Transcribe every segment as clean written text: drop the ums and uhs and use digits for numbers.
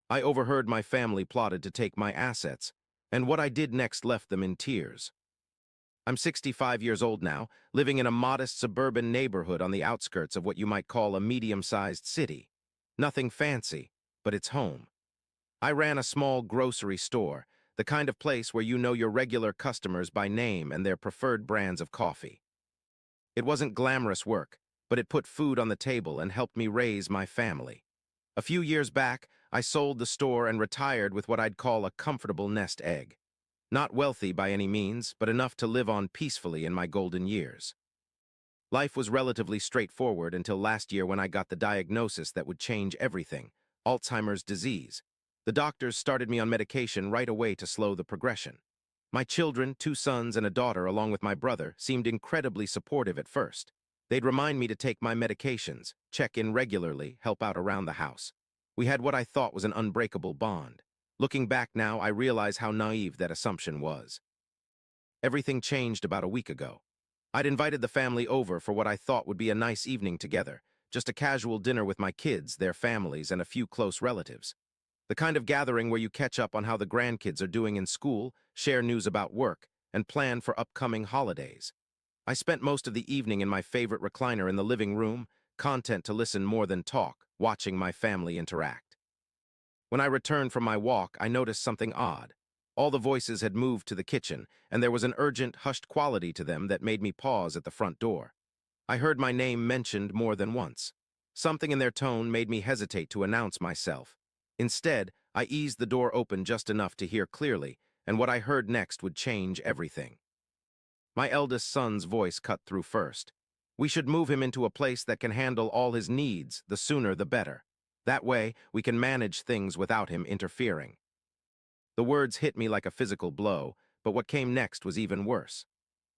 I overheard my family plotted to take my assets, and what I did next left them in tears. I'm 65 years old now, living in a modest suburban neighborhood on the outskirts of what you might call a medium-sized city. Nothing fancy, but it's home. I ran a small grocery store, the kind of place where you know your regular customers by name and their preferred brands of coffee. It wasn't glamorous work, but it put food on the table and helped me raise my family. A few years back, I sold the store and retired with what I'd call a comfortable nest egg. Not wealthy by any means, but enough to live on peacefully in my golden years. Life was relatively straightforward until last year when I got the diagnosis that would change everything: Alzheimer's disease. The doctors started me on medication right away to slow the progression. My children, 2 sons and a daughter along with my brother, seemed incredibly supportive at first. They'd remind me to take my medications, check in regularly, help out around the house. We had what I thought was an unbreakable bond. Looking back now, I realize how naive that assumption was. Everything changed about a week ago. I'd invited the family over for what I thought would be a nice evening together, just a casual dinner with my kids, their families, and a few close relatives. The kind of gathering where you catch up on how the grandkids are doing in school, share news about work, and plan for upcoming holidays. I spent most of the evening in my favorite recliner in the living room, content to listen more than talk, watching my family interact. When I returned from my walk, I noticed something odd. All the voices had moved to the kitchen, and there was an urgent, hushed quality to them that made me pause at the front door. I heard my name mentioned more than once. Something in their tone made me hesitate to announce myself. Instead, I eased the door open just enough to hear clearly, and what I heard next would change everything. My eldest son's voice cut through first. "We should move him into a place that can handle all his needs, the sooner the better. That way, we can manage things without him interfering." The words hit me like a physical blow, but what came next was even worse.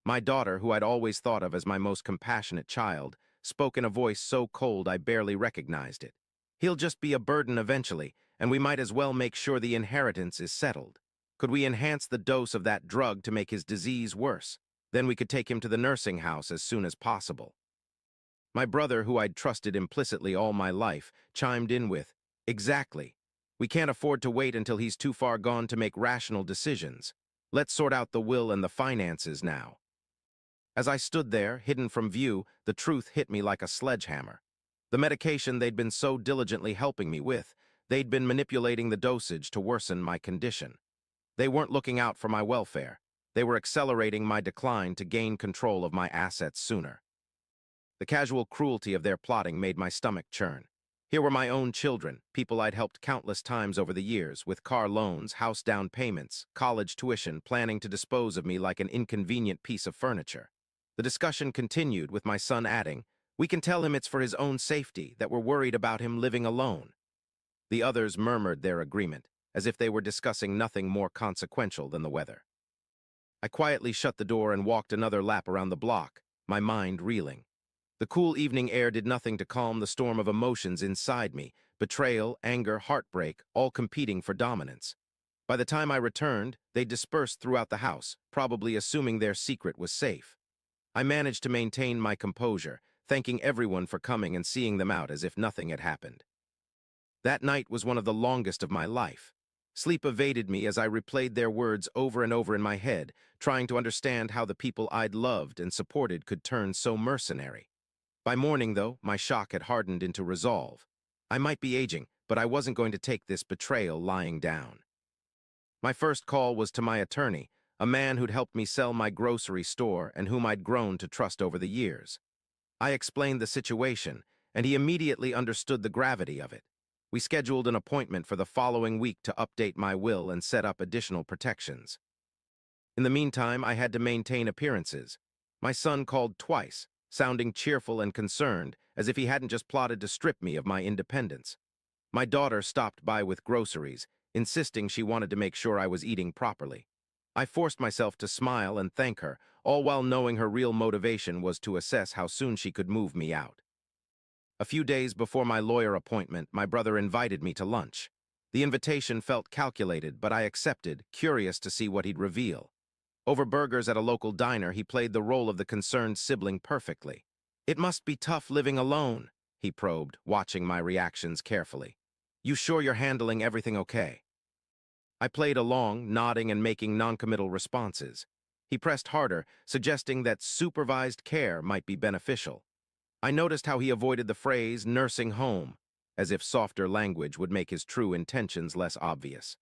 My daughter, who I'd always thought of as my most compassionate child, spoke in a voice so cold I barely recognized it. "He'll just be a burden eventually, and we might as well make sure the inheritance is settled. Could we enhance the dose of that drug to make his disease worse? Then we could take him to the nursing house as soon as possible." My brother, who I'd trusted implicitly all my life, chimed in with, "Exactly. We can't afford to wait until he's too far gone to make rational decisions. Let's sort out the will and the finances now." As I stood there, hidden from view, the truth hit me like a sledgehammer. The medication they'd been so diligently helping me with, they'd been manipulating the dosage to worsen my condition. They weren't looking out for my welfare. They were accelerating my decline to gain control of my assets sooner. The casual cruelty of their plotting made my stomach churn. Here were my own children, people I'd helped countless times over the years, with car loans, house down payments, college tuition, planning to dispose of me like an inconvenient piece of furniture. The discussion continued, with my son adding, "We can tell him it's for his own safety, that we're worried about him living alone." The others murmured their agreement, as if they were discussing nothing more consequential than the weather. I quietly shut the door and walked another lap around the block, my mind reeling. The cool evening air did nothing to calm the storm of emotions inside me: betrayal, anger, heartbreak, all competing for dominance. By the time I returned, they dispersed throughout the house, probably assuming their secret was safe. I managed to maintain my composure, thanking everyone for coming and seeing them out as if nothing had happened. That night was one of the longest of my life. Sleep evaded me as I replayed their words over and over in my head, trying to understand how the people I'd loved and supported could turn so mercenary. By morning, though, my shock had hardened into resolve. I might be aging, but I wasn't going to take this betrayal lying down. My first call was to my attorney, a man who'd helped me sell my grocery store and whom I'd grown to trust over the years. I explained the situation, and he immediately understood the gravity of it. We scheduled an appointment for the following week to update my will and set up additional protections. In the meantime, I had to maintain appearances. My son called twice, sounding cheerful and concerned, as if he hadn't just plotted to strip me of my independence. My daughter stopped by with groceries, insisting she wanted to make sure I was eating properly. I forced myself to smile and thank her, all while knowing her real motivation was to assess how soon she could move me out. A few days before my lawyer appointment, my brother invited me to lunch. The invitation felt calculated, but I accepted, curious to see what he'd reveal. Over burgers at a local diner, he played the role of the concerned sibling perfectly. "It must be tough living alone," he probed, watching my reactions carefully. You sure you're handling everything okay? I played along, nodding and making noncommittal responses. He pressed harder, suggesting that supervised care might be beneficial. I noticed how he avoided the phrase nursing home, as if softer language would make his true intentions less obvious.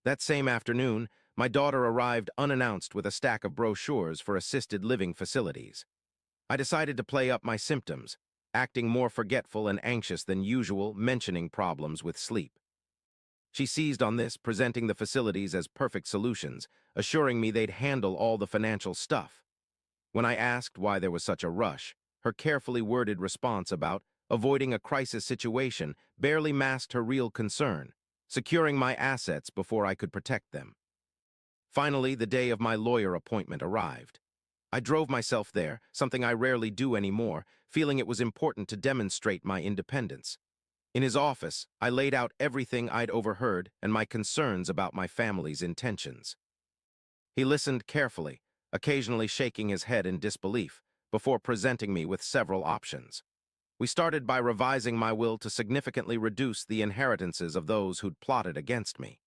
That same afternoon, my daughter arrived unannounced with a stack of brochures for assisted living facilities. I decided to play up my symptoms, acting more forgetful and anxious than usual, mentioning problems with sleep. She seized on this, presenting the facilities as perfect solutions, assuring me they'd handle all the financial stuff. When I asked why there was such a rush, her carefully worded response about avoiding a crisis situation barely masked her real concern, securing my assets before I could protect them. Finally, the day of my lawyer appointment arrived. I drove myself there, something I rarely do anymore, feeling it was important to demonstrate my independence. In his office, I laid out everything I'd overheard and my concerns about my family's intentions. He listened carefully, occasionally shaking his head in disbelief, before presenting me with several options. We started by revising my will to significantly reduce the inheritances of those who'd plotted against me.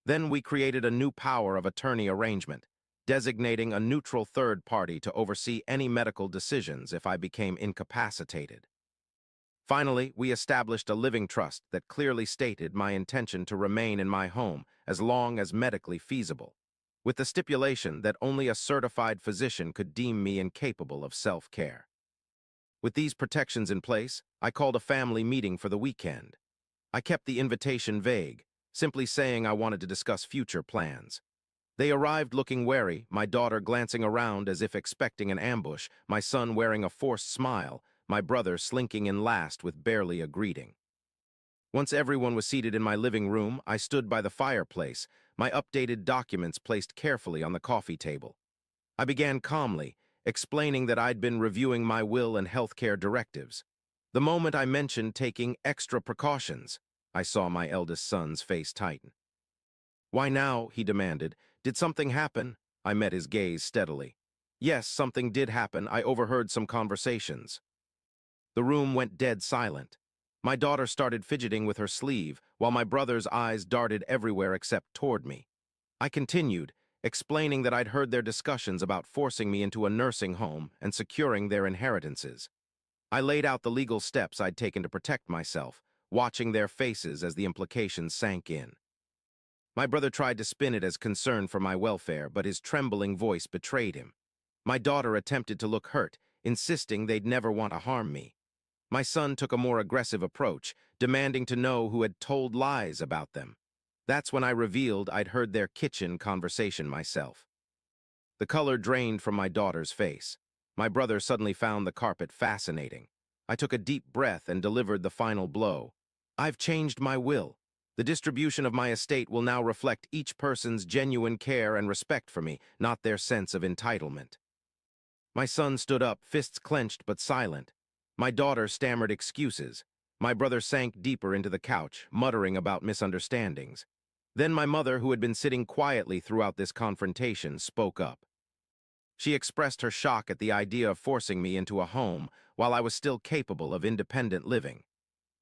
Then we created a new power of attorney arrangement, designating a neutral third party to oversee any medical decisions if I became incapacitated. Finally, we established a living trust that clearly stated my intention to remain in my home as long as medically feasible, with the stipulation that only a certified physician could deem me incapable of self-care. With these protections in place, I called a family meeting for the weekend. I kept the invitation vague, simply saying I wanted to discuss future plans. They arrived looking wary, my daughter glancing around as if expecting an ambush, my son wearing a forced smile, my brother slinking in last with barely a greeting. Once everyone was seated in my living room, I stood by the fireplace, my updated documents placed carefully on the coffee table. I began calmly, explaining that I'd been reviewing my will and healthcare directives. The moment I mentioned taking extra precautions, I saw my eldest son's face tighten. "Why now?" he demanded. "Did something happen?" I met his gaze steadily. "Yes, something did happen. I overheard some conversations." The room went dead silent. My daughter started fidgeting with her sleeve, while my brother's eyes darted everywhere except toward me. I continued, explaining that I'd heard their discussions about forcing me into a nursing home and securing their inheritances. I laid out the legal steps I'd taken to protect myself, watching their faces as the implications sank in. My brother tried to spin it as concern for my welfare, but his trembling voice betrayed him. My daughter attempted to look hurt, insisting they'd never want to harm me. My son took a more aggressive approach, demanding to know who had told lies about them. That's when I revealed I'd heard their kitchen conversation myself. The color drained from my daughter's face. My brother suddenly found the carpet fascinating. I took a deep breath and delivered the final blow. "I've changed my will. The distribution of my estate will now reflect each person's genuine care and respect for me, not their sense of entitlement." My son stood up, fists clenched but silent. My daughter stammered excuses. My brother sank deeper into the couch, muttering about misunderstandings. Then my mother, who had been sitting quietly throughout this confrontation, spoke up. She expressed her shock at the idea of forcing me into a home while I was still capable of independent living.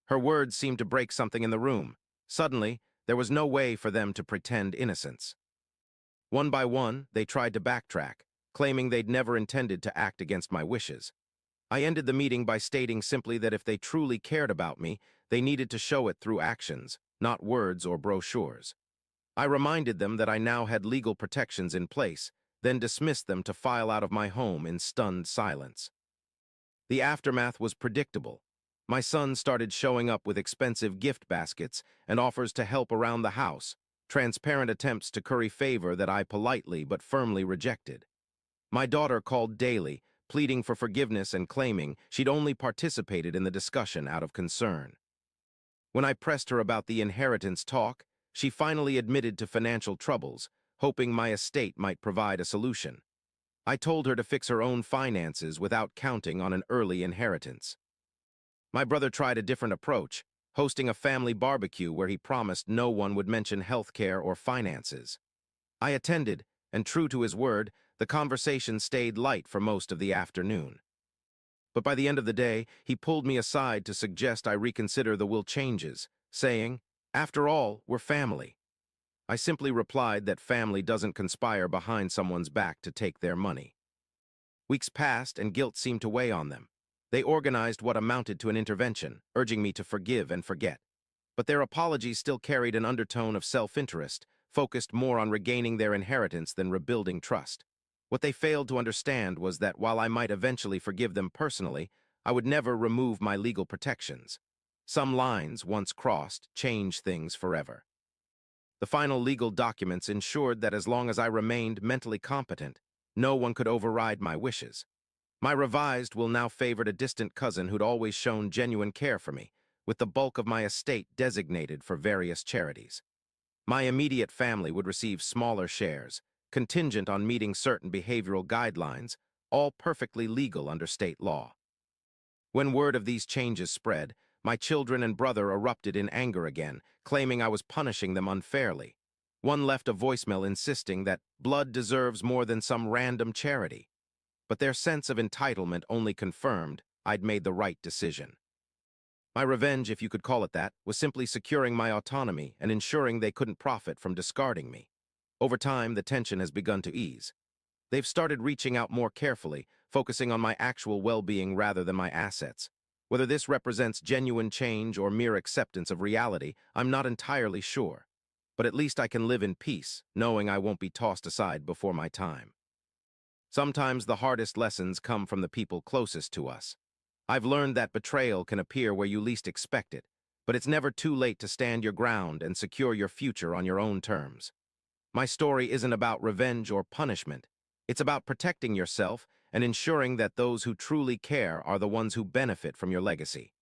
Her words seemed to break something in the room. Suddenly, there was no way for them to pretend innocence. One by one, they tried to backtrack, claiming they'd never intended to act against my wishes. I ended the meeting by stating simply that if they truly cared about me, they needed to show it through actions, not words or brochures. I reminded them that I now had legal protections in place, then dismissed them to file out of my home in stunned silence. The aftermath was predictable. My son started showing up with expensive gift baskets and offers to help around the house, transparent attempts to curry favor that I politely but firmly rejected. My daughter called daily, pleading for forgiveness and claiming she'd only participated in the discussion out of concern. When I pressed her about the inheritance talk, she finally admitted to financial troubles, hoping my estate might provide a solution. I told her to fix her own finances without counting on an early inheritance. My brother tried a different approach, hosting a family barbecue where he promised no one would mention healthcare or finances. I attended, and true to his word, the conversation stayed light for most of the afternoon. But by the end of the day, he pulled me aside to suggest I reconsider the will changes, saying, "After all, we're family." I simply replied that family doesn't conspire behind someone's back to take their money. Weeks passed and guilt seemed to weigh on them. They organized what amounted to an intervention, urging me to forgive and forget. But their apologies still carried an undertone of self-interest, focused more on regaining their inheritance than rebuilding trust. What they failed to understand was that while I might eventually forgive them personally, I would never remove my legal protections. Some lines, once crossed, change things forever. The final legal documents ensured that as long as I remained mentally competent, no one could override my wishes. My revised will now favored a distant cousin who'd always shown genuine care for me, with the bulk of my estate designated for various charities. My immediate family would receive smaller shares, contingent on meeting certain behavioral guidelines, all perfectly legal under state law. When word of these changes spread, my children and brother erupted in anger again, claiming I was punishing them unfairly. One left a voicemail insisting that blood deserves more than some random charity. But their sense of entitlement only confirmed I'd made the right decision. My revenge, if you could call it that, was simply securing my autonomy and ensuring they couldn't profit from discarding me. Over time, the tension has begun to ease. They've started reaching out more carefully, focusing on my actual well-being rather than my assets. Whether this represents genuine change or mere acceptance of reality, I'm not entirely sure. But at least I can live in peace, knowing I won't be tossed aside before my time. Sometimes the hardest lessons come from the people closest to us. I've learned that betrayal can appear where you least expect it, but it's never too late to stand your ground and secure your future on your own terms. My story isn't about revenge or punishment. It's about protecting yourself and ensuring that those who truly care are the ones who benefit from your legacy.